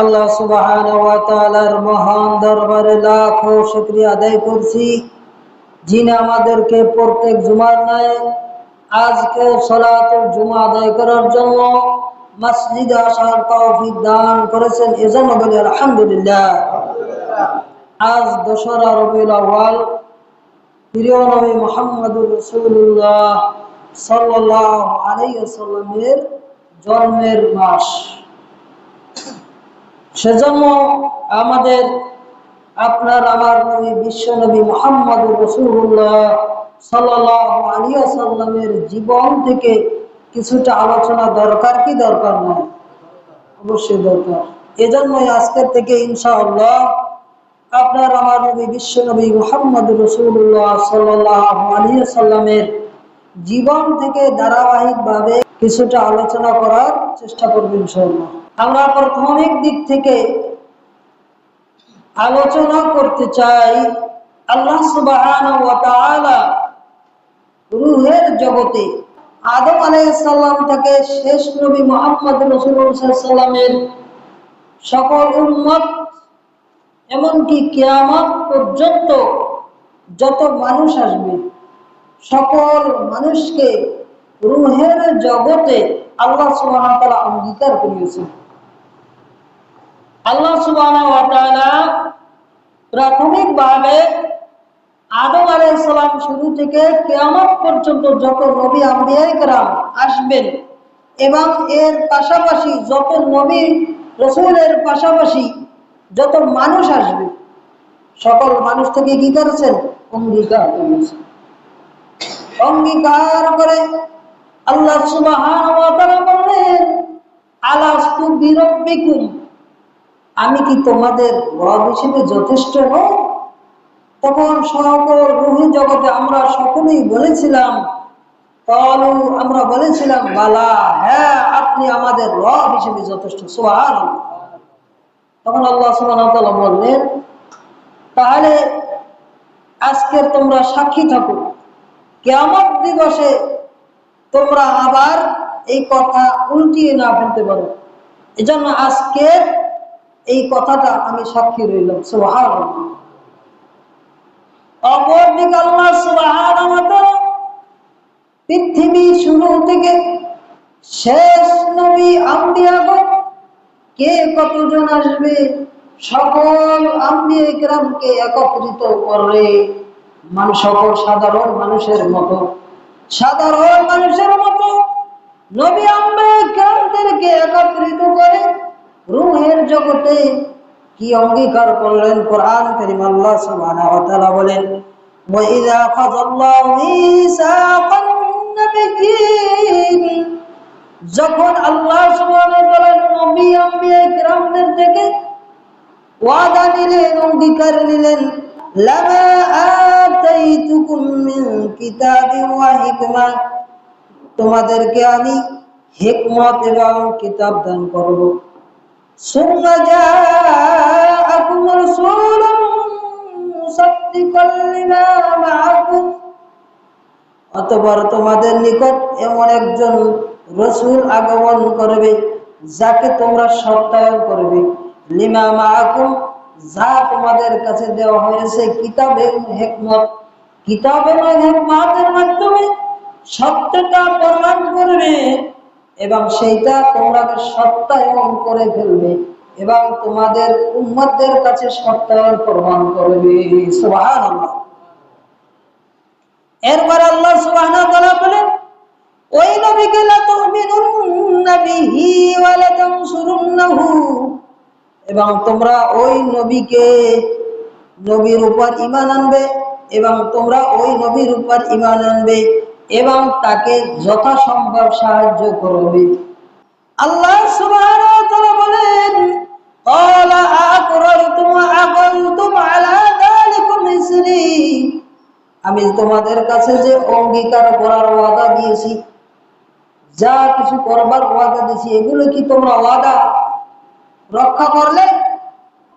আল্লাহ সুবহানাহু ওয়া তাআলার মহান দরবারে লাখো শুকরিয়া আদায় করছি, যিনি আমাদেরকে প্রত্যেক জুমার ন্যায় আজকে সালাতুল জুমা আদায় করার জন্য মসজিদে আসার তৌফিক দান করেছেন। এজন্য বলি আলহামদুলিল্লাহ। আজ 10রা রবিউল আউয়াল, প্রিয় নবী মুহাম্মদুর রাসূলুল্লাহ সাল্লাল্লাহু আলাইহি ওয়াসাল্লামের জন্মের মাস। সেজন্য আমাদের আপনার আমার নবী বিশ্ব নবী মুহাম্মদুর রাসূলুল্লাহ সাল্লাল্লাহু আলাইহি ওয়াসাল্লামের জীবন থেকে কিছুটা আলোচনা দরকার কি দরকার নয়? অবশ্যই দরকার। এজন্যই আজকের থেকে ইনশাআল্লাহ আপনার আমার নবী বিশ্ব নবী মুহাম্মদুর রাসূলুল্লাহ সাল্লাল্লাহু আলাইহি ওয়াসাল্লামের জীবন থেকে ধারাবাহিকভাবে কিছুটা আলোচনা করার চেষ্টা করব ইনশাআল্লাহ। আমরা প্রাথমিক দিক থেকে আলোচনা করতে চাই আল্লাহ সুবহানাহু ওয়া তাআলা রূহের জগতে আদম আলাইহিস সালাম থেকে শেষ নবী মুহাম্মদ রাসূলুল্লাহ সাল্লাল্লাহু আলাইহি ওয়াসাল্লামের সকল উম্মত, এমনকি কিয়ামত পর্যন্ত যত মানুষ আসবে সকল মানুষকে রূহের জগতে আল্লাহ সুবহানাহু ওয়া তাআলা অঙ্গীকার করিয়েছেন। আল্লাহ সুবহানাহু ওয়া তাআলা প্রাথমিকভাবে আদম আলাইহিস সালাম শুরু থেকে কিয়ামত পর্যন্ত যত নবী আম্বিয়ায়ে কেরাম আসবেন এবং এর পাশাপাশি যত নবী রাসূলের পাশাপাশি যত মানুষ আসবে সকল মানুষ থেকে কি করেছেন? অঙ্গীকার করেছেন। অঙ্গীকার করে আল্লাহ সুবহানাহু ওয়া তাআলা বলেন, আলাস্তু বিরাব্বিকুম, আমি কি তোমাদের রব হিসেবে যথেষ্ট নই? তখন সকল রূহি জগতে আমরা সকলেই বলেছিলাম, কালু, আমরা বলেছিলাম, বালা, হ্যাঁ আপনি আমাদের রব হিসেবে যথেষ্ট। সুবহানাল্লাহ। তখন আল্লাহ সুবহানাহু ওয়া তাআলা বললেন, তাহলে আজকের তোমরা সাক্ষী থাকো, কিয়ামত দিবসে তোমরা আবার এই কথা উল্টিয়ে না ফেলতে পারো। এজন্য আজকের এই কথাটা আমি সাক্ষী রইলাম। সুবহানাল্লাহ। অপরদিকে আল্লাহ সুবহানাহু ওয়া তাআলা পৃথিবী শুরু থেকে শেষ নবী আম্বিয়াগণ কে কতজন আসবে সকল আম্বিয়া কিরামকে একত্রিত করে সকল সাধারণ মানুষের মতো নবী আম্বিয়া কিরামদেরকে একত্রিত করে রূহের জগতে কি অঙ্গীকার করলেন? কোরআন কারীম আল্লাহ সুবহানাহু ওয়া তাআলা বলেন, ওয়া ইযা খাযাল্লাহু মিসাকান নাবিয়্যিন, যখন আল্লাহ সুবহানাহু ওয়া তাআলা নবী আম্বিয়া কিরামদের থেকে ওয়াদা নিলেন, অঙ্গীকার নিলেন, লামা আতাইতুকুম মিন কিতাবিন ওয়া হিকমা, তোমাদেরকে আমি হিকমত এবং কিতাব দান করব। সুম্মা জাআকুম রাসূলুম মুসাদ্দিকাল লিমা মাআকুম, অতঃপর তোমাদের নিকট এমন একজন রাসূল আগমন করবে যাকে তোমরা সত্যায়ন করবে, লিমা মাআকুম, যা তোমাদের কাছে দেওয়া হয়েছে, কিতাব এবং হিকমত। কিতাব এবং হিকমতের মাধ্যমে সত্যটা প্রমাণ করবে এবং সেইটা তোমরা সত্যায়ন করে ফেলবে এবং তোমাদের উম্মতদের কাছে সত্যায়ন প্রমাণ করবে। সুবহানাল্লাহ। এরপর আল্লাহ সুবহানাহু ওয়া তাআলা বলেন, ওই নবীকে লা তুমিনুন্না বিহি ওয়া লা তানসুরুন্নাহু, এবং তোমরা ওই নবীকে, নবীর উপর ঈমান আনবে এবং তোমরা ওই নবীর উপর ঈমান আনবে এবং তাকে যথাসম্ভব সাহায্য করবে। আল্লাহ সুবহানাহু ওয়া তাআলা বলেন, ক্বালা আকরারতুম ওয়া আকালতুম আলা যালিকুম ইসরি, আমি তোমাদের কাছে যে অঙ্গীকার করার ওয়াদা দিয়েছি, যা কিছু করবার ওয়াদা দিয়েছি, এগুলো কি তোমরা ওয়াদা রক্ষা করলে?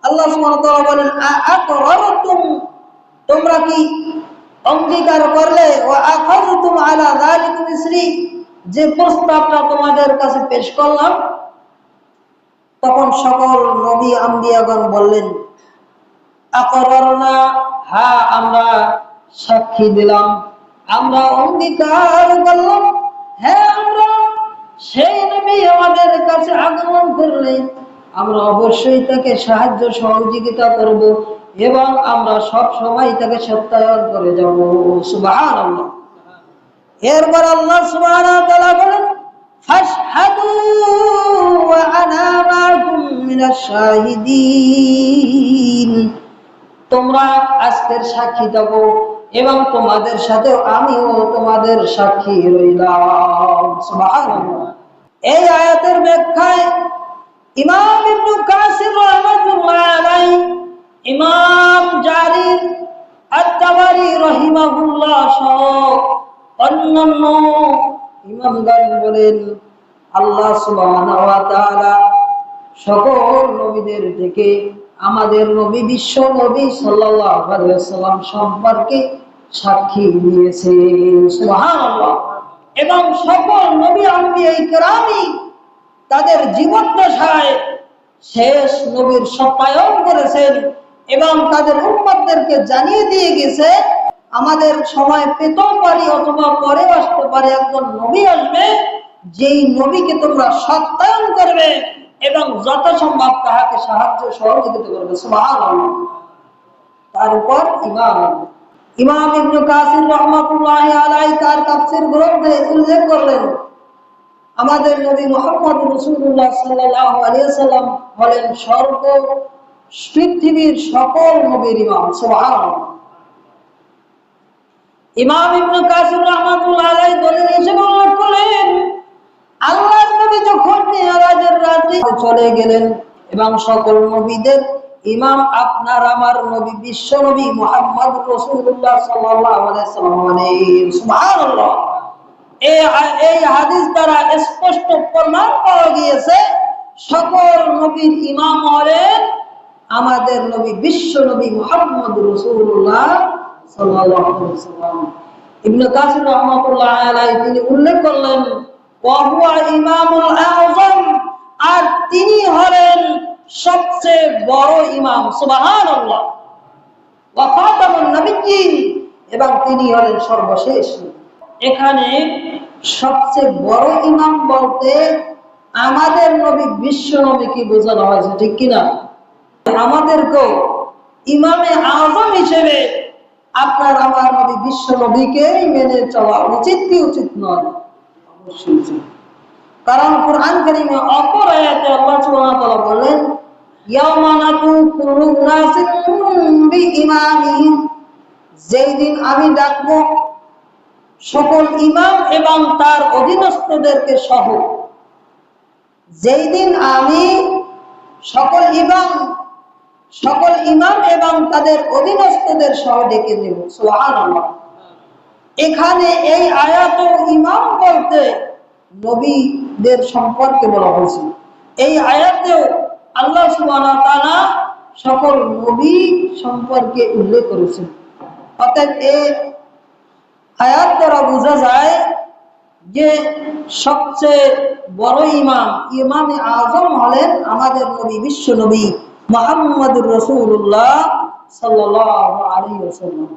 আল্লাহ সুবহানাহু ওয়া তাআলা বলেন, আকরারতুম, তোমরা কি অঙ্গীকার করলে, ওয়া আখাযতুম আলা যালিকুম ইসরি, যে প্রস্তাবটা তোমাদের কাছে পেশ করলাম তখন সকল নবী আম্বিয়াগণ বললেন, আকরারনা, হ্যাঁ আমরা সাক্ষী দিলাম, আমরা অঙ্গীকার করলাম, হ্যাঁ আমরা সেই নবী আমাদের কাছে আগমন করলে আমরা অবশ্যই তাকে সাহায্য সহযোগিতা করব এবং আমরা সব সময় তাকে সত্যায়ন করে যাব। সুবহানাল্লাহ। এরপর আল্লাহ সুবহানাহু ওয়া তাআলা বলেন, ফাশহাদু ওয়া আনা মাআকুম মিনাশ শাহিদিন, তোমরা আজকের সাক্ষী থাকো এবং তোমাদের সাথেও আমিও তোমাদের সাক্ষী রইলাম। সুবহানাল্লাহ। এই আয়াতের ব্যাখ্যায় ইমাম ইবনে কাসির রাহমাতুল্লাহ আলাইহি, ইমাম জারির আত-তাবারি রাহিমাহুল্লাহ সহ অন্যান্য ইমামগণ বলেন, আল্লাহ সুবহানাহু ওয়া তাআলা সকল নবীদের থেকে আমাদের নবী বিশ্ব নবী সাল্লাল্লাহু আলাইহি ওয়াসাল্লাম সম্পর্কে সাক্ষী দিয়েছেন। সুবহানাল্লাহ। এবং সকল নবী আম্বিয়া কিরামই তাদের জীবদ্দশায় শেষ নবীর সত্যায়ন করেছেন এবং তাদের উম্মতদেরকে জানিয়ে দিয়ে গেছে, আমাদের সময় পেতেও পারি অথবা পরে আসতে পারে একজন নবী আসবে, যেই নবীকে তোমরা সত্যায়ন করবে এবং যত সম্ভব তাহাকে সাহায্য সহযোগিতা করবে। সুবহানাল্লাহ। তার উপর ইমাম ইবনে কাসির রাহমাতুল্লাহি আলাইহি তার তাফসীর গ্রন্থে উল্লেখ করলেন, আমাদের নবী মুহাম্মদ রাসূলুল্লাহ সাল্লাল্লাহু আলাইহি ওয়াসাল্লাম হলেন সর্ব পৃথিবীর সকল নবীর ইমাম। সুবহানাল্লাহ। ইমাম ইবনে কাসির রাহমাতুল্লাহি আলাইহি দলিল হিসেবে উল্লেখ করলেন, আল্লাহর নবী যখন মিরাজের রাতে চলে গেলেন এবং সকল নবীদের ইমাম আপনার আমার নবী বিশ্ব নবী মুহাম্মদ রাসূলুল্লাহ সাল্লাল্লাহু আলাইহি ওয়াসাল্লাম। সুবহানাল্লাহ। এই হাদিস দ্বারা স্পষ্ট প্রমাণ পাওয়া গিয়েছে সকল নবীর ইমাম হলেন আমাদের নবী বিশ্ব নবী মুহাম্মদ রাসূলুল্লাহ সাল্লাল্লাহু আলাইহি ওয়াসাল্লাম। ইবনে কাসির রাহমাতুল্লাহ আলাইহি তিনি উল্লেখ করলেন, ওয়া হুয়া ইমামুল আযম, আর তিনি হলেন সবচেয়ে বড় ইমাম। সুবহানাল্লাহ। ওয়া খাতামুন নবিয়্যিন, এবং তিনি হলেন সর্বশেষ। এখানে সবচেয়ে বড় ইমাম বলতে আমাদের নবী বিশ্ব নবীকে বোঝানো হয়েছে, ঠিক কিনা? আমাদেরকেও ইমামে আযম হিসেবে আপনার আমার নবী বিশ্ব নবীকেই মেনে চলা উচিত কি উচিত নয়? অবশ্যই উচিত। কারণ কুরআন কারীমে অপর আয়াতে আল্লাহ সুবহানাহু ওয়া তাআলা বলেন, ইয়াওমা নাদু কুল্লু উনাসিন বিইমামিহিম, যেই দিন আমি ডাকবো সকল ইমাম এবং তার অধীনস্থদেরকে সহ, যেই দিন আমি সকল ইমাম এবং তাদের অধীনস্থদের সহ ডেকে নেব। সুবহানাল্লাহ। এখানে এই আয়াত ইমাম বলতে নবীদের সম্পর্কে বলা হয়েছে। এই আয়াতেও আল্লাহ সুবহানাহু ওয়া তাআলা সকল নবী সম্পর্কে উল্লেখ করেছেন। অতএব এই আয়াত দ্বারা বোঝা যায় যে সবচেয়ে বড় ইমামে আযম হলেন আমাদের নবী বিশ্ব নবী মুহাম্মদুর রাসূলুল্লাহ সাল্লাল্লাহু আলাইহি ওয়াসাল্লাম।